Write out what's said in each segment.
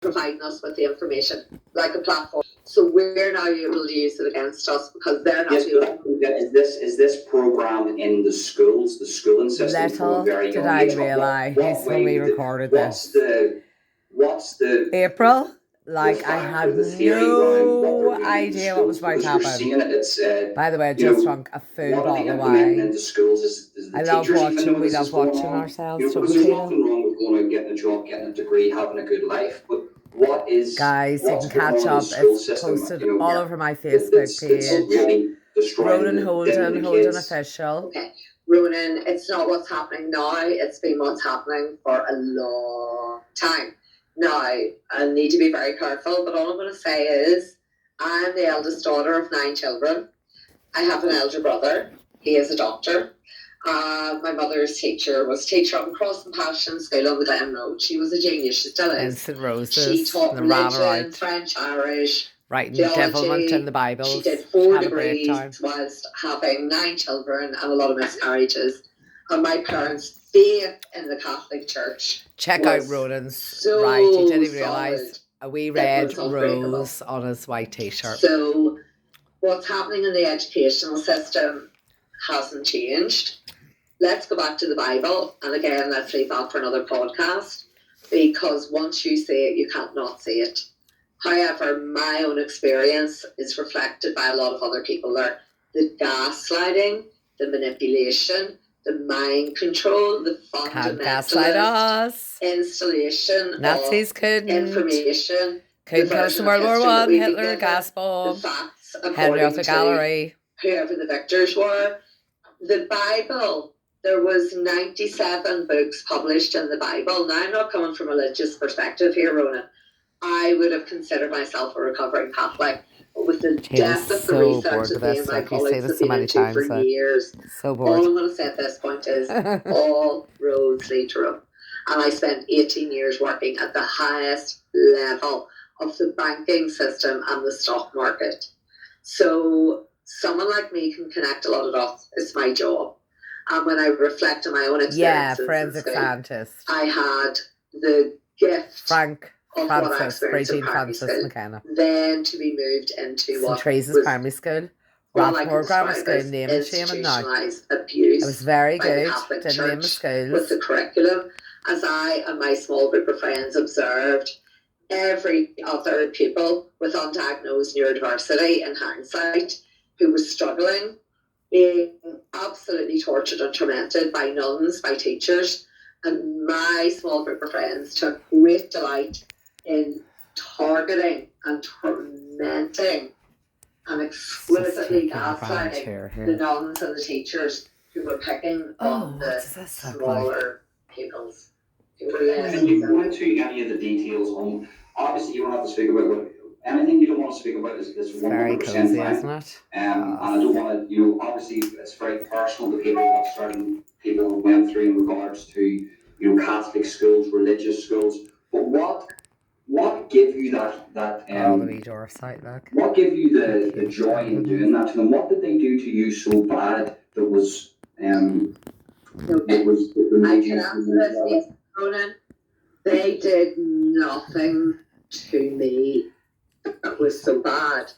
providing us with the information, like a platform. So we're now able to use it against us because they're not Is this programmed in the schools, the schooling system from a very young age? Did I realise when we recorded this? What's the April? Like, I had no idea what was about to happen. By the way, I just drunk a full bottle of wine. I love watching, we love watching ourselves. Because there's nothing wrong with going out, getting a job, getting a degree, having a good life. But what is... Guys, you can catch up. It's posted all over my Facebook page. Really Ronan Holden, Holden Official. Okay, Ronan, it's not what's happening now. It's been what's happening for a long time. Now, I need to be very careful, but all I'm going to say is I'm the eldest daughter of 9 children. I have an elder brother. He is a doctor. My mother's teacher was teacher up in Cross and Passion School on the Glen Road. She was a genius. She still is. And St. Roses. She taught religion, French, Irish, writing theology. devilment in the Bible. She did 4 degrees whilst having 9 children and a lot of miscarriages. And my parents' faith in the Catholic Church. Check out Ronan's. Right, he didn't realise a wee red rose on his white t-shirt. So what's happening in the educational system hasn't changed. Let's go back to the Bible, and again, let's leave that for another podcast, because once you see it, you can't not see it. However, my own experience is reflected by a lot of other people there. The gaslighting, the manipulation, the mind control, the fundamentalist installation Nazis of information. Couldn't kill us in World War One, Hitler, gas bomb, Henrietta Gallery. Whoever the victors were. The Bible, there was 97 books published in the Bible. Now, I'm not coming from a religious perspective here, Ronan. I would have considered myself a recovering Catholic. But with the depth of the research that me and my colleagues have been into for years, all I'm going to say at this point is all roads lead to Rome. And I spent 18 years working at the highest level of the banking system and the stock market. So someone like me can connect a lot of dots. It's my job. And when I reflect on my own experiences, forensic scientist, I had the gift Bridin McKenna. Then to be moved into what St. was Primary School, Rathmore Grammar School, name and shame and now. Abuse. It was very good. Didn't name the schools. With the curriculum, as I and my small group of friends observed, every other pupil with undiagnosed neurodiversity in hindsight who was struggling, being absolutely tortured and tormented by nuns, by teachers, and my small group of friends took great delight in targeting and tormenting and exquisitely gaslighting the nuns and the teachers who were picking on the smaller pupils. And you go into any of the details on, obviously you don't have to speak about what, anything you don't want to speak about is 100% fine. Isn't it? And I don't want to, obviously it's very personal to people, what certain people went through in regards to, Catholic schools, religious schools. But what give you that what give you the joy in doing that to them? What did they do to you so bad that was I can answer this, Ronan. They did nothing to me that was so bad.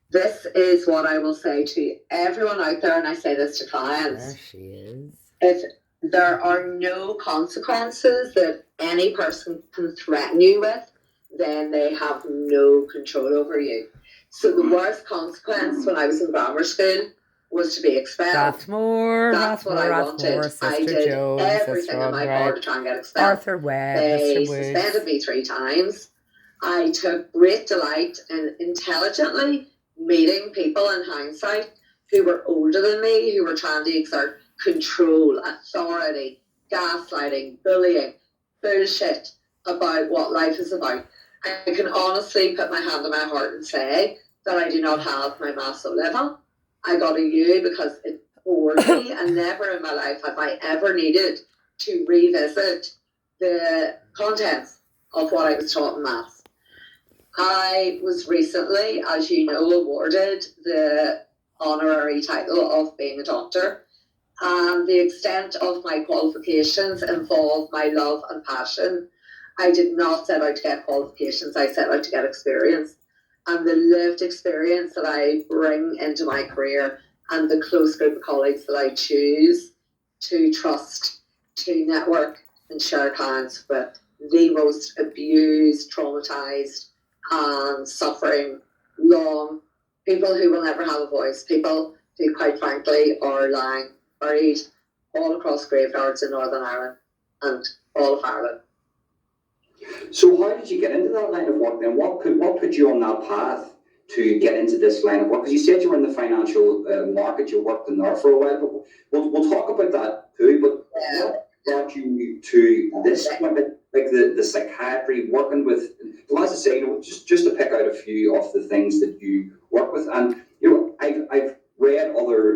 This is what I will say to everyone out there, and I say this to clients. There she is. If there are no consequences that any person can threaten you with, then they have no control over you. So the worst consequence when I was in grammar school was to be expelled. That's what I wanted. I did everything in my power to try and get expelled. Arthur Webb, they suspended me 3 times. I took great delight in intelligently meeting people in hindsight who were older than me, who were trying to exert control, authority, gaslighting, bullying, bullshit about what life is about. I can honestly put my hand on my heart and say that I do not have my massive level. I got a U because it bored me, and never in my life have I ever needed to revisit the contents of what I was taught in maths. I was recently, as you know, awarded the honorary title of being a doctor. And the extent of my qualifications involve my love and passion. I did not set out to get qualifications. I set out to get experience. And the lived experience that I bring into my career and the close group of colleagues that I choose to trust, to network and share clients with the most abused, traumatized, and suffering long people who will never have a voice, people who quite frankly are lying buried all across graveyards in Northern Ireland and all of Ireland. So how did you get into that line of work then? What put you on that path to get into this line of work? Because you said you were in the financial market, you worked in there for a while, but we'll talk about that too. But what brought you to this point, like the psychiatry, working with, well, as I say, just to pick out a few of the things that you work with, and I've read other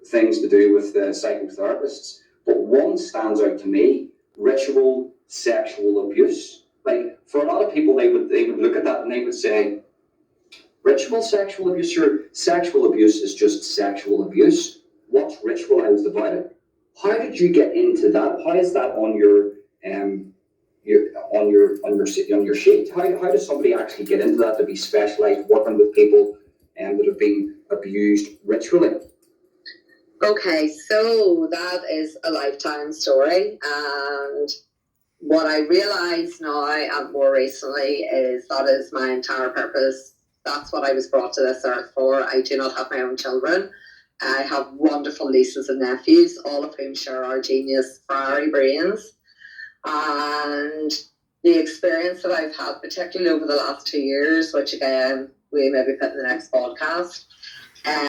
things to do with psychotherapists, but one stands out to me: ritual sexual abuse. Like, for a lot of people, they would look at that and they would say, ritual sexual abuse, or sexual abuse is just sexual abuse. What's ritualized about it? How did you get into that? How is that on your sheet? How does somebody actually get into that, to be specialized working with people that have been abused ritually? Okay, so that is a lifetime story, and what I realise now and more recently is that is my entire purpose. That's what I was brought to this earth for. I do not have my own children. I have wonderful nieces and nephews, all of whom share our genius fiery brains. And the experience that I've had, particularly over the last 2 years, which again, we maybe put in the next podcast,